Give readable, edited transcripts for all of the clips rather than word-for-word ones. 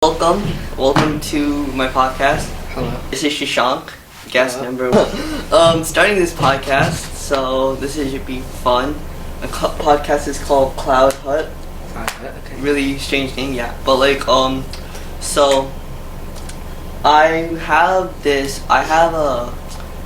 Welcome to my podcast. Hello. This is Shashank, guest Hello. number one. Starting this podcast, so this should be fun. The podcast is called Cloud Hut. Okay. Really strange name, yeah. But so I have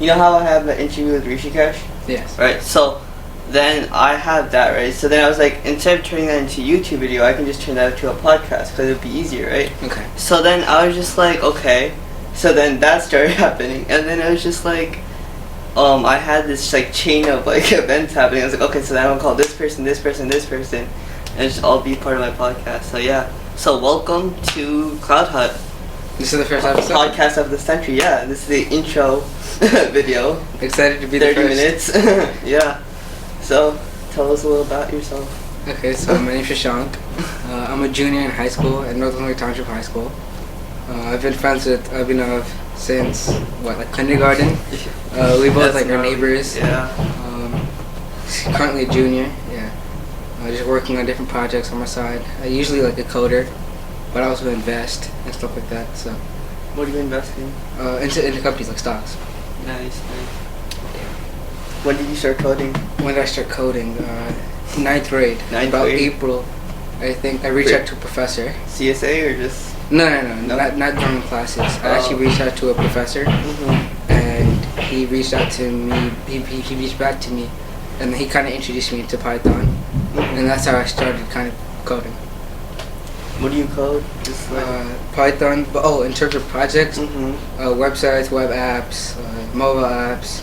you know how I have an interview with Rishikesh? Yes. Right, so then I have that, right? So then I was like, instead of turning that into a YouTube video, I can just turn that into a podcast because it would be easier, right? Okay. So then I was just like, okay. So then that started happening, and then I was just like, I had this like chain of like events happening. I was like, okay, so then I'm gonna call this person, this person, this person, and just all be part of my podcast. So yeah. So welcome to Cloud Hut. This is the first episode? Podcast of the century. Yeah, this is the intro video. Excited to be the 30 first. minutes. Yeah. So tell us a little about yourself. Okay, so my name's Shashank. I'm a junior in high school at Northern Township High School. I've been friends with Abhinav since kindergarten. We both are neighbors. Yeah. He's currently a junior. Yeah. Just working on different projects on my side. I usually like a coder, but I also invest and stuff like that. So. What do you invest in? Into companies like stocks. Nice. When did you start coding? When did I start coding? Ninth grade. About April, I think. I reached out to a professor. CSA or just? No. Not during classes. I actually reached out to a professor, and he reached out to me. He reached back to me, and he kind of introduced me to Python, and that's how I started kind of coding. What do you code? Just Python. In terms of projects, websites, web apps, mobile apps.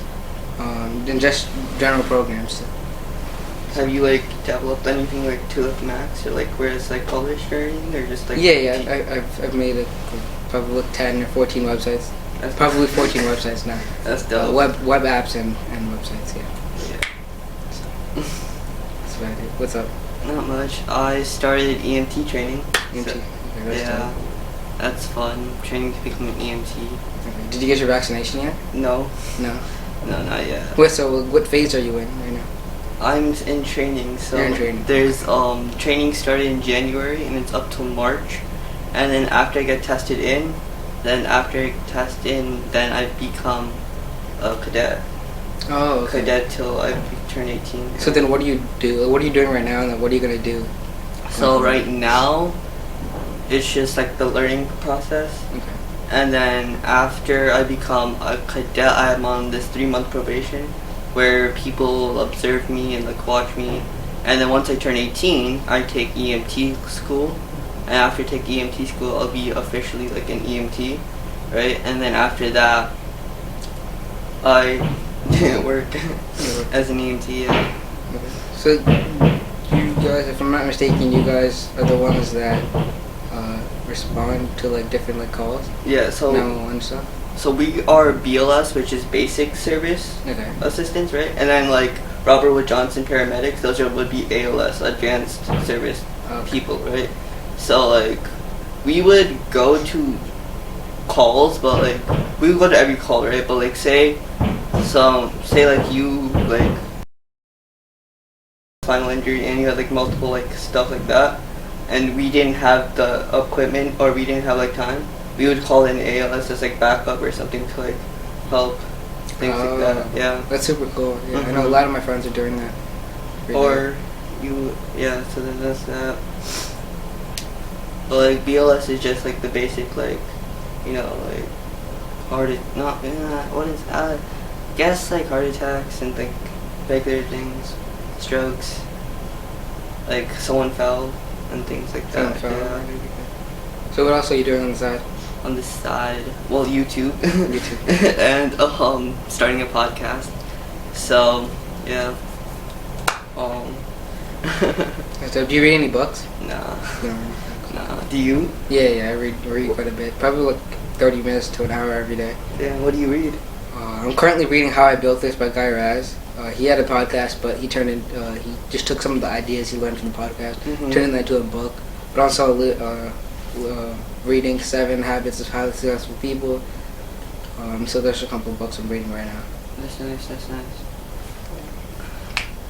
And just general programs. Have you developed anything to Max or where it's published or anything, or just Yeah. I've made probably 10 or 14 websites. Probably 14 websites now. That's dope. Web apps and websites. Yeah. That's about it. What's up? Not much. I started EMT training. EMT. So, okay, yeah. That's fun. Training to become an EMT. Okay. Did you get your vaccination yet? No. No. No, not yet. So what phase are you in right now? I'm in training. So you're in training. There's training started in January and it's up till March, and then after I get tested in, then I become a cadet. Oh, okay. Cadet till I turn 18. So then what do you do? What are you doing right now, and then what are you gonna do? So right now, it's just the learning process. Okay. And then after I become a cadet, I'm on this 3-month probation where people observe me and watch me. And then once I turn 18, I take EMT school. And after I take EMT school, I'll be officially an EMT, right? And then after that, I work as an EMT. Yeah. Okay. So you guys, if I'm not mistaken, you guys are the ones that respond to different calls. Yeah. So 911 stuff. So we are BLS, which is basic service assistants, right? And then Robert Wood Johnson paramedics, those would be ALS, advanced service people, right? So we would go to calls, but we would go to every call, right? But say you spinal injury and you had multiple stuff like that, and we didn't have the equipment or we didn't have time, we would call in ALS as backup or something to help things like that. Yeah, that's super cool. Yeah, I know a lot of my friends are doing that. So then that's that. But BLS is just the basic heart attacks and regular things, strokes, someone fell and things like that. Yeah. So what else are you doing on the side? On the side, well, YouTube. YouTube. And starting a podcast. So yeah. So do you read any books? Nah. No. Do you? Yeah. I read quite a bit. Probably 30 minutes to an hour every day. Yeah. What do you read? I'm currently reading How I Built This by Guy Raz. He had a podcast, but he just took some of the ideas he learned from the podcast, turned it into a book. But also reading 7 Habits of Highly Successful People. So there's a couple of books I'm reading right now. That's nice.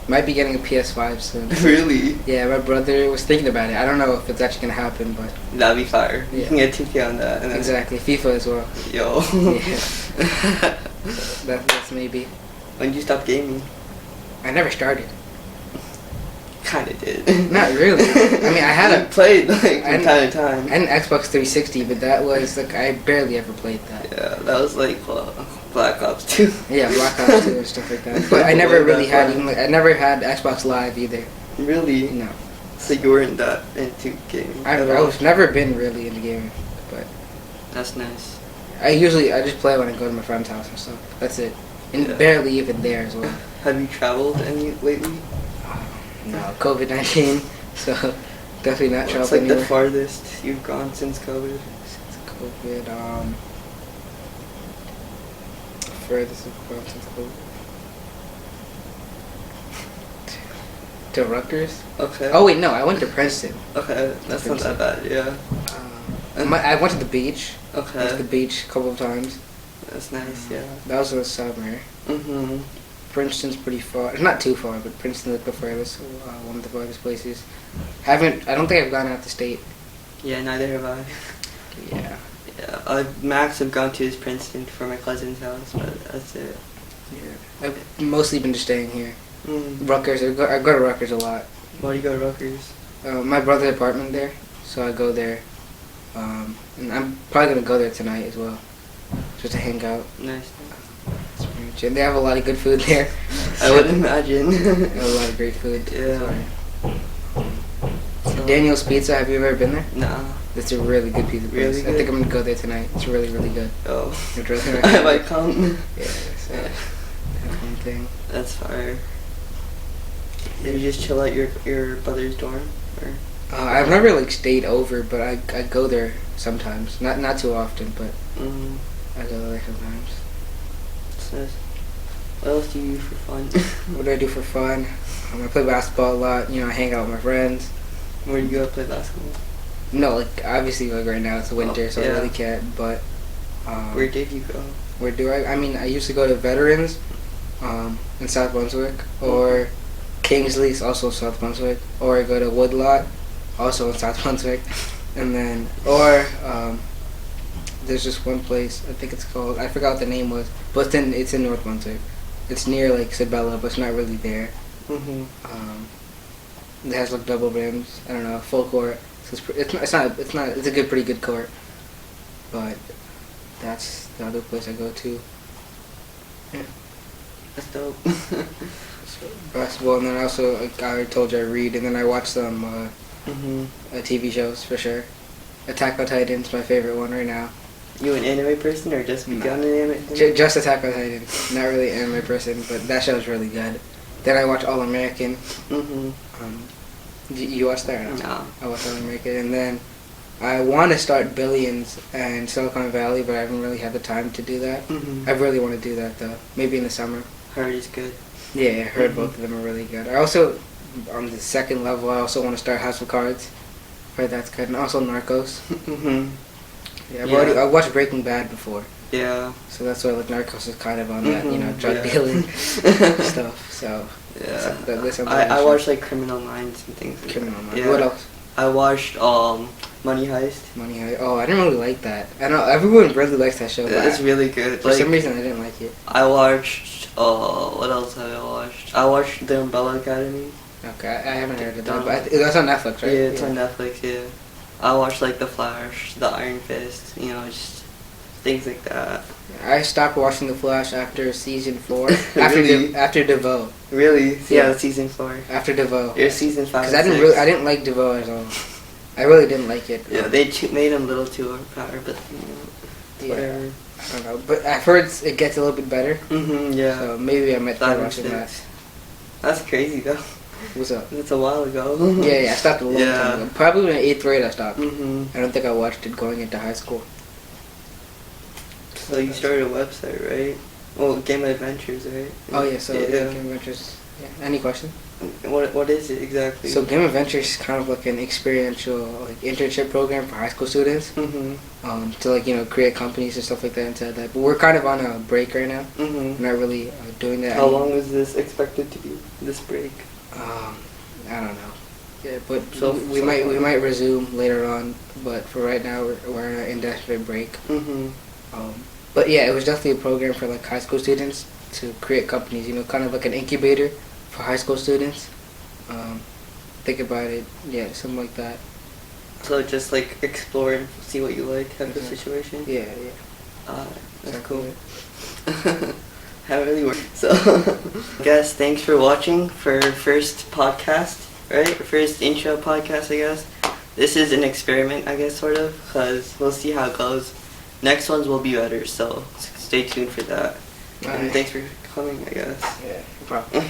Might be getting a PS5 soon. Really? Yeah, my brother was thinking about it. I don't know if it's actually gonna happen, but That'd be fire. You Yeah. can get 2K on that. And then, exactly, FIFA as well. Yo. Yeah. That's maybe. When did you stop gaming? I never started. Kinda did. Not really. I mean, I had You played like from I- time to time. I had an Xbox 360, but that was like I barely ever played that. Yeah, that was like Black Ops 2. Yeah, Black Ops 2 and stuff like that. But I never Way really back had when. even like I never had Xbox Live either. Really? No, So you weren't that into gaming? I at all? was never been really into gaming. But That's nice. I just play when I go to my friend's house and stuff. That's it, and Yeah. barely even there as well. Have you traveled any lately? No, COVID-19, so definitely not What's traveling like the anywhere. farthest you've gone since COVID? Since COVID, furthest I've gone since COVID. To Rutgers? Okay. Oh wait, no, I went to Princeton. Okay, that's not that bad. Yeah. I went to the beach. Went to the Okay. beach a couple of times. That's nice. Yeah. That was in the summer. Mhm. Princeton's pretty far. It's not too far, but Princeton's like the farthest, one of the farthest places. I don't think I've gone out the state. Yeah. Neither have I. Yeah. Yeah. Max have gone to his Princeton for my cousin's house, but that's it. Yeah. I've mostly been just staying here. Mm. Rutgers, I go to Rutgers a lot. Why do you go to Rutgers? My brother's apartment there, so I go there. And I'm probably gonna go there tonight as well, just to hang out. Nice. That's pretty much it. They have a lot of good food there. I would imagine. They have a lot of great food. Yeah. So- Daniel's Pizza, have you ever been there? Nah. It's a really good pizza place. Really I think good? I'm gonna go there tonight. It's really, really good. Oh. It's really I might come. Yeah, so that one thing. That's fire. Did you just chill at your brother's dorm? Or? I've never like stayed over, but I go there sometimes. Not too often, but Mm, I go there sometimes. that's nice. What else do you do for fun? What do I do for fun? I play basketball a lot. You know, I hang out with my friends. Where do you go to play basketball? No, like obviously like right now it's winter, so I yeah. really can't. But Where did you go? where do I? I mean, I used to go to Veterans, in South Brunswick, or Kingsley's, also South Brunswick, or I go to Woodlot, also in South Brunswick, and then there's just one place, I think it's called, I forgot what the name was, but it's in North Brunswick. It's near like Sabella, but it's not really there. Mm-hmm. It has like double rims. I don't know, full court. So it's a pretty good court. But that's the other place I go to. Yeah. That's dope. So basketball, and then also like I already told you I read, and then I watch some Mm-hmm. TV shows for sure. Attack on Titan's my favorite one right now. You an anime person or just No. begun an anime? Just Attack on Titan. Not really an anime person, but that show's really good. Then I watch All American. Mm-hmm. You watch that? Or no? No. I watch All American, and then I want to start Billions and Silicon Valley, but I haven't really had the time to do that. Mm-hmm. I really want to do that though. Maybe in the summer. Heard is good. Yeah, I heard Mhm. both of them are really good. I also, on the second level, I also want to start House of Cards. Heard that's good, and also Narcos. Mm-hmm. Yeah, Yeah. I watched Breaking Bad before, Yeah. so that's why like Narcos is kind of on that, you know, Mhm, drug yeah. dealing stuff. So Yeah. that's something I should- watched like Criminal Minds and things. Like Criminal that. Minds. Yeah. What else? I watched Money Heist. Money Heist. Oh, I didn't really like that. I know everyone really likes that show, but It's really good. for Like some reason I didn't like it. I watched what else have I watched? I watched The Umbrella Academy. Okay, I haven't heard of that, but that's on Netflix, right? Yeah, it's on Netflix. Yeah. I watched like The Flash, The Iron Fist. You know, just things like that. I stopped watching The Flash after season 4. Really? After DeVoe. Really? Yeah. Yeah, season 4. After DeVoe. You're season 5. Because and I 6. didn't like DeVoe at all. I really didn't like it. Yeah, they made him a little too overpowered, but you know, Yeah. whatever. I don't know, but I've heard it gets a little bit better. Mhm. Yeah. So maybe I might try 5 and watching that. 6. That's crazy though. What's up? That's a while ago. Yeah, I stopped a long Yeah. time ago. Probably in 8th grade I stopped. Mhm. I don't think I watched it going into high school. So you started a website, right? Well, Game Adventures, right? Oh yeah, so Yeah. Game Adventures. Yeah. Any question? What is it exactly? So Game Adventure is kind of like an experiential like internship program for high school students. To like create companies and stuff like that inside that. But we're kind of on a break right now. We're not really doing that. How long is this expected to be? This break? I don't know. Yeah, but we might resume later on. But for right now, we're in an indefinite break. But yeah, it was definitely a program for like high school students to create companies. Kind of like an incubator for high school students. Think about it. Yeah, something like that. So just like explore and see what you like type of situation? Yeah. That's cool. Haven't really worked. So, I guess thanks for watching for first podcast, right? First intro podcast, I guess. This is an experiment, I guess, sort of, because we'll see how it goes. Next ones will be better, so stay tuned for that. And thanks for coming, I guess. Yeah, no problem.